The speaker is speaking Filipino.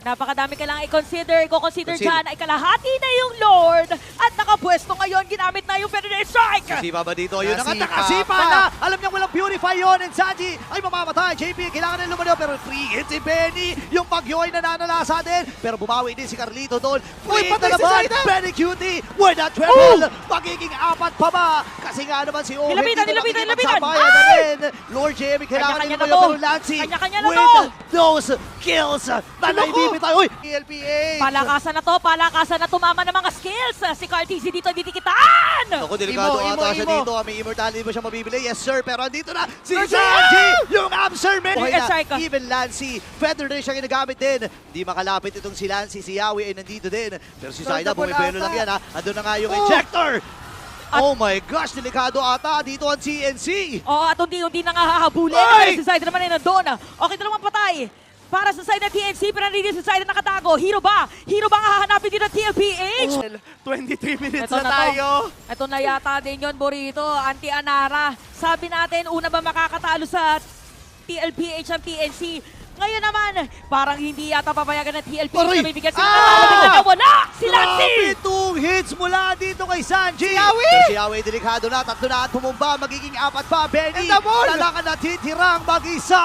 Napakadami kailangan i-consider. Consider Consider. dyan ay kalahati na yung Lord. At nakapwesto ngayon, ginamit na yung Federal Strike. Sipa ba dito? Yun ang Nasipa nakasipa pa. na. Alam niya walang purify yun. And Sanji ay mamamatay. JP, kailangan na lumano. Pero 3 hits si Benny. Yung bagyo ay nananalasa din. Pero bumawi din si Carlito doon. Uy, Wait patay na si naman. Zaida. Benny Cutie. With a triple. Magiging 4 pa ba? Kasi nga naman si Owen. Nilapitan, dito nilapitan, nakikipagsabayan nilapitan. na Ay! rin. Lord Jamie, kailangan Kanya-kanya nila na to. pero Lancy. Kanya-kanya na with to. those kills. Nanaibibitay. Uy, PLPH. Palakasan na tumama ng mga skills. Si Cartesi dito ditikitan. Ako, delikado Imo, ata siya imo. dito. May immortality ba siya mabibili? Yes, sir. Pero andito na si Lord Sanji! Yung Absor Many Okay, strike. Even Lancy, Feather din siya ginagamit din. Hindi makalapit itong si Lancy. Si Yawi ay nandito din. Pero si Zaida, Double bumipelo ata. lang yan ha. Andun na nga yung Oh! ejector. Oh my gosh, delikado ata dito ang CNC. Oo, at hindi na nga hahabulin. Ay! Si Zaida naman ay nandun. Okay, dalawang patay. Para sa side ng TNC, pero nandito sa side na nakatago. Hero ba? Hero ba ang hahanapin dito ng TLPH? 23 minutes Ito na na to. tayo. Ito na yata din yun, Burrito. Anti-Anara. Sabi natin, una ba makakatalo sa TLPH ang TNC? Ngayon naman, parang hindi yata papayagan ng TLPH Aray! na may bigyan sila ng wala! Si Lancy! Grabe 2 hits mula dito kay Sanji. Si Yawi! Pero si Yawi delikado na. 3 na at pumumba. Magiging 4 pa. Benny, And the ball! talaga na titirang mag-isa.